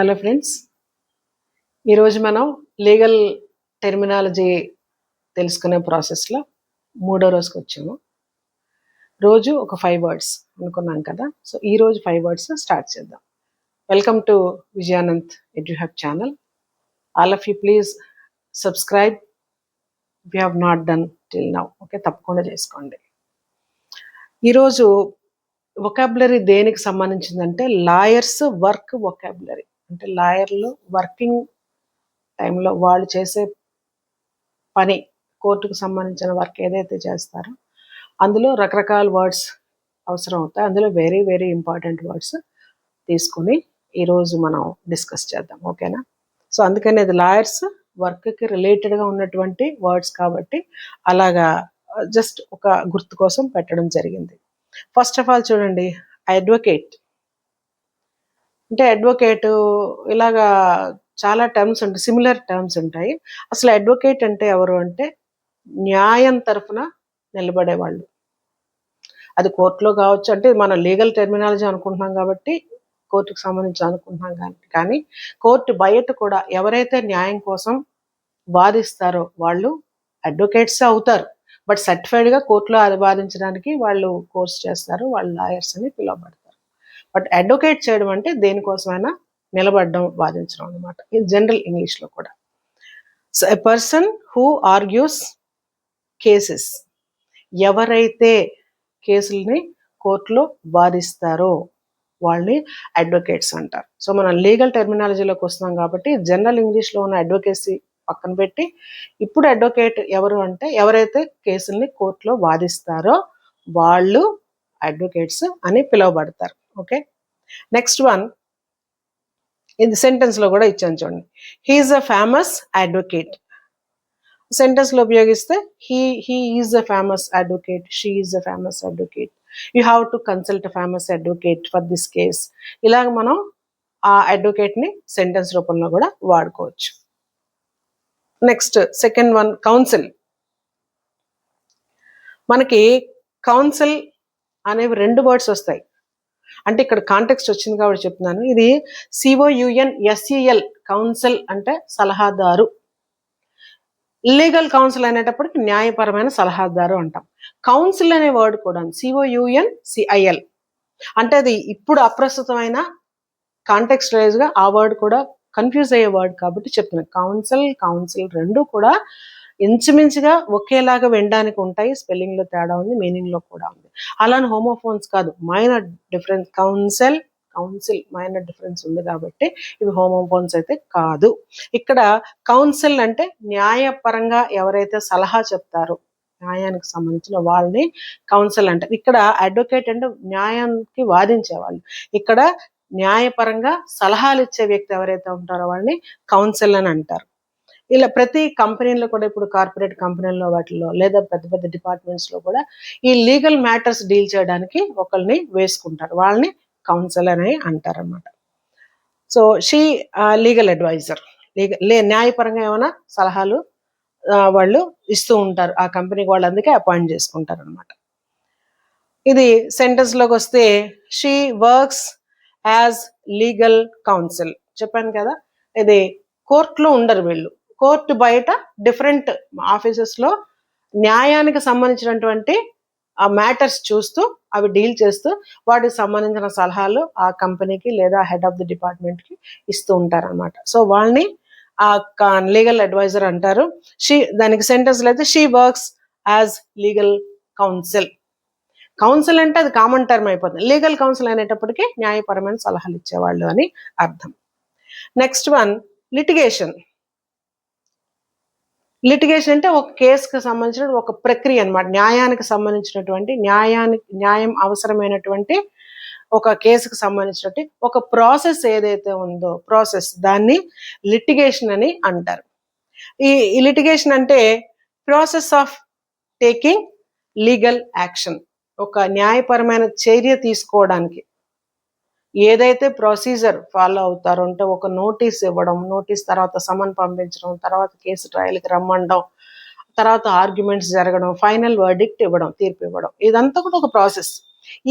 Hello friends, ఈరోజు మనం legal terminology తెలుసుకునే ప్రాసెస్లో మూడో రోజుకి వచ్చాము. రోజు ఒక 5 వర్డ్స్ అనుకున్నాం కదా. సో ఈరోజు 5 వర్డ్స్ స్టార్ట్ చేద్దాం. Welcome to Vijayanand Eduhub channel. All of you please subscribe if you have not done till now. Okay, తప్పకుండా చేసుకోండి. ఈరోజు వొకాబులరీ దేనికి సంబంధించిందంటే లాయర్స్ వర్క్ వొకాబులరీ. అంటే లాయర్లు వర్కింగ్ టైంలో వాళ్ళు చేసే పని, కోర్టుకు సంబంధించిన వర్క్ ఏదైతే చేస్తారో అందులో రకరకాల వర్డ్స్ అవసరం అవుతాయి. అందులో వెరీ వెరీ ఇంపార్టెంట్ వర్డ్స్ తీసుకుని ఈరోజు మనం డిస్కస్ చేద్దాం. ఓకేనా? సో అందుకని అది లాయర్స్ వర్క్కి రిలేటెడ్గా ఉన్నటువంటి వర్డ్స్ కాబట్టి అలాగా జస్ట్ ఒక గుర్తు కోసం పెట్టడం జరిగింది. ఫస్ట్ ఆఫ్ ఆల్ చూడండి, అడ్వకేట్ అంటే అడ్వకేట్ ఇలాగా చాలా టర్మ్స్ ఉంటాయి, సిమిలర్ టర్మ్స్ ఉంటాయి. అసలు అడ్వకేట్ అంటే ఎవరు అంటే న్యాయం తరఫున నిలబడేవాళ్ళు. అది కోర్టులో కావచ్చు, అంటే మనం లీగల్ టెర్మినాలజీ అనుకుంటున్నాం కాబట్టి కోర్టుకు సంబంధించి అనుకుంటున్నాం కానీ కోర్టు బయట కూడా ఎవరైతే న్యాయం కోసం వాదిస్తారో వాళ్ళు అడ్వకేట్స్ అవుతారు. బట్ సర్టిఫైడ్గా కోర్టులో అది వాదించడానికి వాళ్ళు కోర్స్ చేస్తారు, వాళ్ళు లాయర్స్ అని పిలువబడతారు. బట్ అడ్వకేట్ చేయడం అంటే దేనికోసమైనా నిలబడడం, వాదించడం అనమాట. ఇన్ జనరల్ ఇంగ్లీష్లో కూడా. So a person who argues cases, ఎవరైతే కేసుల్ని కోర్టులో వాదిస్తారో వాళ్ళని అడ్వకేట్స్ అంటారు. సో మనం లీగల్ టెర్మినాలజీలోకి వస్తున్నాం కాబట్టి జనరల్ ఇంగ్లీష్లో ఉన్న అడ్వకేసీ పక్కన పెట్టి ఇప్పుడు అడ్వకేట్ ఎవరు అంటే ఎవరైతే కేసుల్ని కోర్టులో వాదిస్తారో వాళ్ళు అడ్వకేట్స్ అని పిలువబడతారు. ఓకే, నెక్స్ట్ వన్ ఇది సెంటెన్స్లో కూడా ఇచ్చాను చూడండి. He is a famous advocate. సెంటెన్స్లో ఉపయోగిస్తే he is a famous advocate, she is a famous advocate, you have to consult a famous advocate for this case. ఇలాగ మనం ఆ అడ్వకేట్ని సెంటెన్స్ రూపంలో కూడా వాడుకోవచ్చు. Next second one, council. మనకి కౌన్సిల్ అనేవి 2 వర్డ్స్ వస్తాయి. అంటే ఇక్కడ కాంటెక్స్ట్ వచ్చింది కాబట్టి చెప్తున్నాను. ఇది COUNSEL, కౌన్సిల్ అంటే సలహాదారు. లీగల్ కౌన్సిల్ అనేటప్పటికి న్యాయపరమైన సలహాదారు అంటాం. కౌన్సిల్ అనే వర్డ్ కూడా COUNCIL అంటే అది ఇప్పుడు అప్రస్తుతమైన కాంటెక్స్ట్ వైజ్గా ఆ వర్డ్ కూడా కన్ఫ్యూజ్ అయ్యే వర్డ్ కాబట్టి చెప్తున్నాను. కౌన్సిల్ రెండు కూడా ఇంచుమించుగా ఒకేలాగా వినడానికి ఉంటాయి. స్పెల్లింగ్లో తేడా ఉంది, మీనింగ్లో కూడా ఉంది. అలానే హోమోఫోన్స్ కాదు, minor difference. Council minor difference ఉంది కాబట్టి ఇవి హోమోఫోన్స్ అయితే కాదు. ఇక్కడ కౌన్సిల్ అంటే న్యాయపరంగా ఎవరైతే సలహా చెప్తారో న్యాయానికి సంబంధించిన వాళ్ళని కౌన్సిల్ అంటారు. ఇక్కడ అడ్వకేట్ అంటే న్యాయానికి వాదించేవాళ్ళు. ఇక్కడ న్యాయపరంగా సలహాలు ఇచ్చే వ్యక్తి ఎవరైతే ఉంటారో వాళ్ళని కౌన్సిల్ అని అంటారు. ఇలా ప్రతి కంపెనీలో కూడా, ఇప్పుడు కార్పొరేట్ కంపెనీల్లో వాటిల్లో లేదా పెద్ద పెద్ద డిపార్ట్మెంట్స్లో కూడా ఈ లీగల్ మ్యాటర్స్ డీల్ చేయడానికి ఒకరిని వేసుకుంటారు, వాళ్ళని కౌన్సిల్ అని అంటారు అన్నమాట. సో షీ లీగల్ అడ్వైజర్, న్యాయపరంగా ఏమైనా సలహాలు వాళ్ళు ఇస్తూ ఉంటారు ఆ కంపెనీకి, వాళ్ళు అందుకే అపాయింట్ చేసుకుంటారు అనమాట. ఇది సెంటెన్స్లోకి వస్తే she works as legal council. చెప్పాను కదా, ఇది కోర్టులో ఉండరు వీళ్ళు, కోర్టు బయట డిఫరెంట్ ఆఫీసెస్లో న్యాయానికి సంబంధించినటువంటి ఆ మ్యాటర్స్ చూస్తూ అవి డీల్ చేస్తూ వాటికి సంబంధించిన సలహాలు ఆ కంపెనీకి లేదా హెడ్ ఆఫ్ ది డిపార్ట్మెంట్కి ఇస్తూ ఉంటారనమాట. సో వాళ్ళని ఆ లీగల్ అడ్వైజర్ అంటారు. దానికి సెంటెన్స్లో అయితే she works as legal council. Council అంటే అది కామన్ టర్మ్ అయిపోతుంది. లీగల్ కౌన్సిల్ అనేటప్పటికీ న్యాయపరమైన సలహాలు ఇచ్చేవాళ్ళు అని అర్థం. Next one, litigation. లిటిగేషన్ అంటే ఒక కేసుకు సంబంధించిన ఒక ప్రక్రియ అనమాట. న్యాయానికి సంబంధించినటువంటి న్యాయం అవసరమైనటువంటి ఒక కేసుకు సంబంధించినటువంటి ఒక ప్రాసెస్ ఏదైతే ఉందో దాన్ని లిటిగేషన్ అని అంటారు. ఈ లిటిగేషన్ అంటే process of taking legal action, ఒక న్యాయపరమైన చర్య తీసుకోవడానికి ఏదైతే ప్రొసీజర్ ఫాలో అవుతారో అంటే ఒక నోటీస్ ఇవ్వడం, నోటీస్ తర్వాత సమన్ పంపించడం, తర్వాత కేసు ట్రయల్కి రమ్మండం, తర్వాత ఆర్గ్యుమెంట్స్ జరగడం, ఫైనల్ వర్డిక్ట్ ఇవ్వడం, తీర్పు ఇవ్వడం, ఇదంతా కూడా ఒక ప్రాసెస్.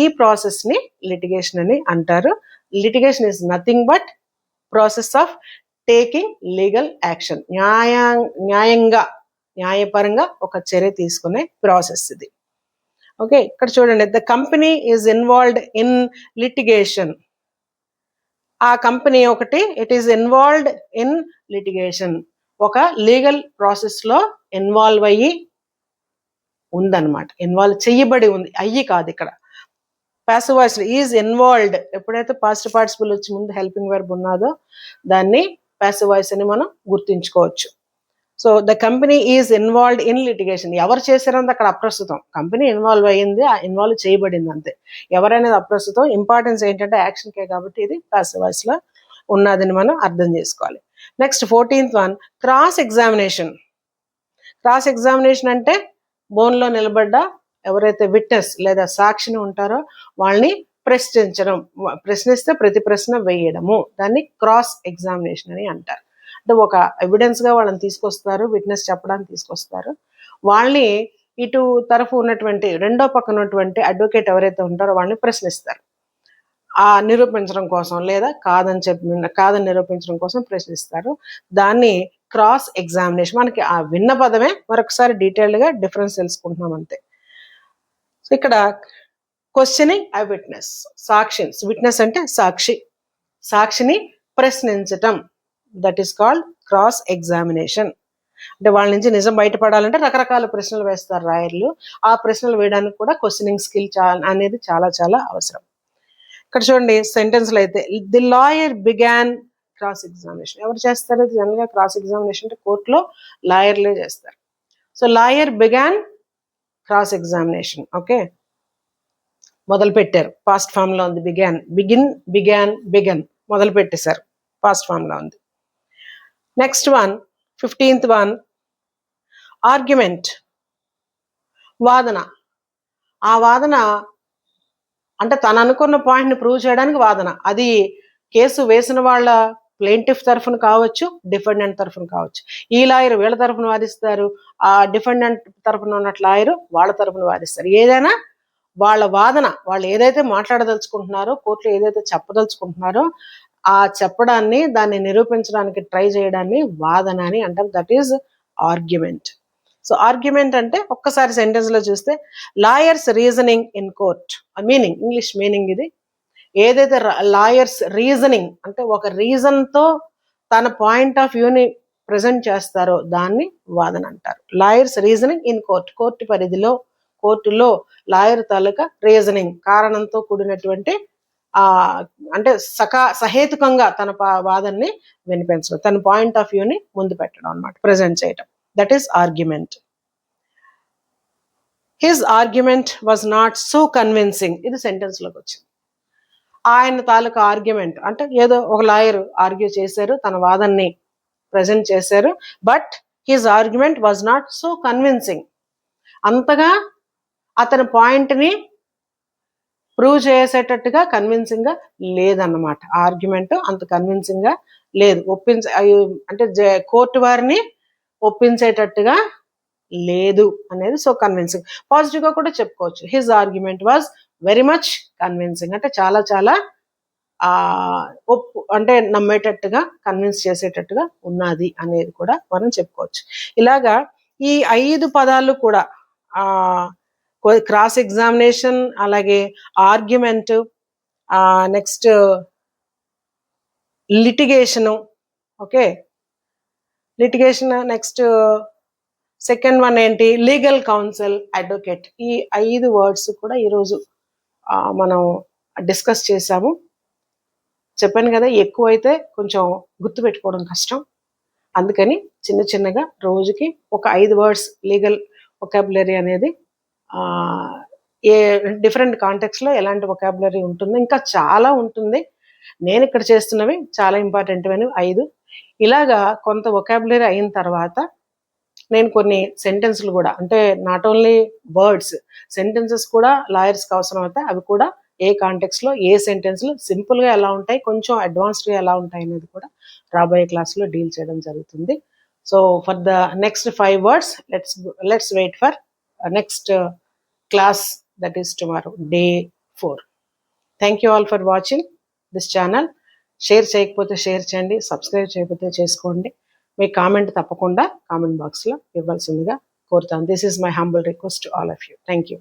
ఈ ప్రాసెస్ని లిటిగేషన్ అని అంటారు. Litigation is nothing but process of taking legal action, న్యాయపరంగా ఒక చర్య తీసుకునే ప్రాసెస్ ఇది. ఓకే, ఇక్కడ చూడండి, the company is involved in litigation. ఆ కంపెనీ ఒకటి it is involved in litigation, ఒక లీగల్ ప్రాసెస్ లో ఇన్వాల్వ్ అయ్యి ఉందన్నమాట. ఇన్వాల్వ్ చెయ్యబడి ఉంది, అయ్యి కాదు ఇక్కడ. పాసివ్ వాయిస్ ఈజ్ ఇన్వాల్వ్డ్, ఎప్పుడైతే పాస్ట్ పార్టిసిపుల్ వచ్చి ముందు హెల్పింగ్ వర్బ్ ఉన్నదో దాన్ని పాసివ్ వాయిస్ అని మనం గుర్తుంచుకోవచ్చు. So the company is involved in litigation, ఎవరు చేశారన్నది అక్కడ అప్రస్తుతం. కంపెనీ ఇన్వాల్వ్ అయ్యింది, ఇన్వాల్వ్ చేయబడింది అంతే. ఎవరనేది అప్రస్తుతం. ఇంపార్టెన్స్ ఏంటంటే యాక్షన్కే కాబట్టి ఇది పాసివ్ వాయిస్ లో ఉన్నదని మనం అర్థం చేసుకోవాలి. Next 14th one, cross examination. Cross examination అంటే బోన్లో నిలబడ్డ ఎవరైతే విట్నెస్ లేదా సాక్షిని ఉంటారో వాళ్ళని ప్రశ్నిస్తే ప్రతి ప్రశ్న వేయడము, దాన్ని క్రాస్ ఎగ్జామినేషన్ అని అంటారు. అంటే ఒక ఎవిడెన్స్ గా వాళ్ళని తీసుకొస్తారు, విట్నెస్ చెప్పడానికి తీసుకొస్తారు. వాళ్ళని ఇటు తరఫు ఉన్నటువంటి రెండో పక్కన ఉన్నటువంటి అడ్వకేట్ ఎవరైతే ఉంటారో వాళ్ళని ప్రశ్నిస్తారు, ఆ నిరూపించడం కోసం లేదా కాదని నిరూపించడం కోసం ప్రశ్నిస్తారు. దాన్ని క్రాస్ ఎగ్జామినేషన్. మనకి ఆ విన్న పదమే మరొకసారి డీటెయిల్డ్ గా డిఫరెన్స్ తెలుసుకుంటున్నాం అంతే. సో ఇక్కడ క్వశ్చనింగ్ ఐ విట్నెస్, విట్నెస్ అంటే సాక్షిని ప్రశ్నించటం, that is called cross examination. అంటే వాళ్ళ నుంచి నిజం బయటపడాలంటే రకరకాల ప్రశ్నలు వేస్తారు రాయర్లు. ఆ ప్రశ్నలు వేయడానికి కూడా క్వశ్చనింగ్ స్కిల్ అనేది చాలా చాలా అవసరం. ఇక్కడ చూడండి సెంటెన్స్లో అయితే, the lawyer began cross examination. ఎవరు చేస్తారు జనరల్గా క్రాస్ ఎగ్జామినేషన్? అంటే కోర్టులో లాయర్లే చేస్తారు. So lawyer began cross examination. Okay, మొదలు పెట్టారు. పాస్ట్ ఫామ్ లో ఉంది. బిగాన్ మొదలు పెట్టేశారు, పాస్ట్ ఫామ్ లో ఉంది. Next one 15th one, argument, వాదన. ఆ వాదన అంటే తను అనుకున్న పాయింట్ని ప్రూవ్ చేయడానికి వాదన. అది కేసు వేసిన వాళ్ళ ప్లేంటిఫ్ తరఫున కావచ్చు, డిఫెండెంట్ తరఫున కావచ్చు. ఈ లాయర్ వీళ్ళ తరఫున వాదిస్తారు, ఆ డిఫెండెంట్ తరఫున ఉన్న లాయర్ వాళ్ళ తరఫున వాదిస్తారు. ఏదైనా వాళ్ళ వాదన, వాళ్ళు ఏదైతే మాట్లాడదలుచుకుంటున్నారో, కోర్టులో ఏదైతే చెప్పదలుచుకుంటున్నారో ఆ చెప్పడాన్ని, దాన్ని నిరూపించడానికి ట్రై చేయడాన్ని వాదన అని అంటారు. That is argument. So argument అంటే ఒక్కసారి సెంటెన్స్ లో చూస్తే, lawyers reasoning in court. Meaning, English meaning ఇది. ఏదైతే లాయర్స్ రీజనింగ్ అంటే ఒక రీజన్ తో తన పాయింట్ ఆఫ్ వ్యూని ప్రజెంట్ చేస్తారో దాన్ని వాదన అంటారు. లాయర్స్ రీజనింగ్ ఇన్ కోర్ట్, కోర్టులో లాయర్ తాలూకా రీజనింగ్, కారణంతో కూడినటువంటి అంటే సహేతుకంగా తన వాదనని వినిపించడం, తన పాయింట్ ఆఫ్ వ్యూని ముందు పెట్టడం అనమాట, ప్రజెంట్ చేయడం. That is argument. His argument was not so convincing. ఇది సెంటెన్స్ లోకి వచ్చింది. ఆయన తాలూకా ఆర్గ్యుమెంట్ అంటే ఏదో ఒక లాయర్ ఆర్గ్యూ చేశారు, తన వాదనని ప్రజెంట్ చేశారు, but his argument was not so convincing. అంతగా అతని పాయింట్ని ప్రూవ్ చేసేటట్టుగా కన్విన్సింగ్ గా లేదన్నమాట. ఆర్గ్యుమెంట్ అంత కన్విన్సింగ్ గా లేదు, అంటే కోర్టు వారిని ఒప్పించేటట్టుగా లేదు అనేది. So convincing. పాజిటివ్ గా కూడా చెప్పుకోవచ్చు, his argument was very much convincing. అంటే చాలా చాలా అంటే నమ్మేటట్టుగా, కన్విన్స్ చేసేటట్టుగా ఉన్నది అనేది కూడా మనం చెప్పుకోవచ్చు. ఇలాగా ఈ 5 పదాలు కూడా క్రాస్ ఎగ్జామినేషన్, అలాగే argument, next litigation. Okay, litigation. Next second one ఏంటి? Legal council, advocate. ఈ 5 వర్డ్స్ కూడా ఈరోజు మనం డిస్కస్ చేసాము. చెప్పాను కదా, ఎక్కువైతే కొంచెం గుర్తుపెట్టుకోవడం కష్టం. అందుకని చిన్న చిన్నగా రోజుకి ఒక 5 వర్డ్స్ లీగల్ వొకాబులరీ అనేది ఏ డిఫరెంట్ కాంటెక్స్లో ఎలాంటి వొకాబులరీ ఉంటుందో ఇంకా చాలా ఉంటుంది. నేను ఇక్కడ చేస్తున్నవి చాలా ఇంపార్టెంట్ అని 5. ఇలాగా కొంత వొకాబులరీ అయిన తర్వాత నేను కొన్ని సెంటెన్స్లు కూడా, అంటే నాట్ ఓన్లీ వర్డ్స్, సెంటెన్సెస్ కూడా లాయర్స్కి అవసరం అవుతాయి. అవి కూడా ఏ కాంటెక్స్లో, ఏ సెంటెన్స్లు సింపుల్గా ఎలా ఉంటాయి, కొంచెం అడ్వాన్స్డ్గా ఎలా ఉంటాయి అనేది కూడా రాబోయే క్లాస్లో డీల్ చేయడం జరుగుతుంది. So for the next 5 words, let's wait for next class, that is tomorrow, day 4. Thank you all for watching this channel. Share చేయకపోతే షేర్ చేయండి, సబ్స్క్రైబ్ చేయకపోతే చేసుకోండి. మీ కామెంట్ తప్పకుండా కామెంట్ బాక్స్లో ఇవ్వాల్సిందిగా కోరుతాను. This is my humble request to all of you. Thank you.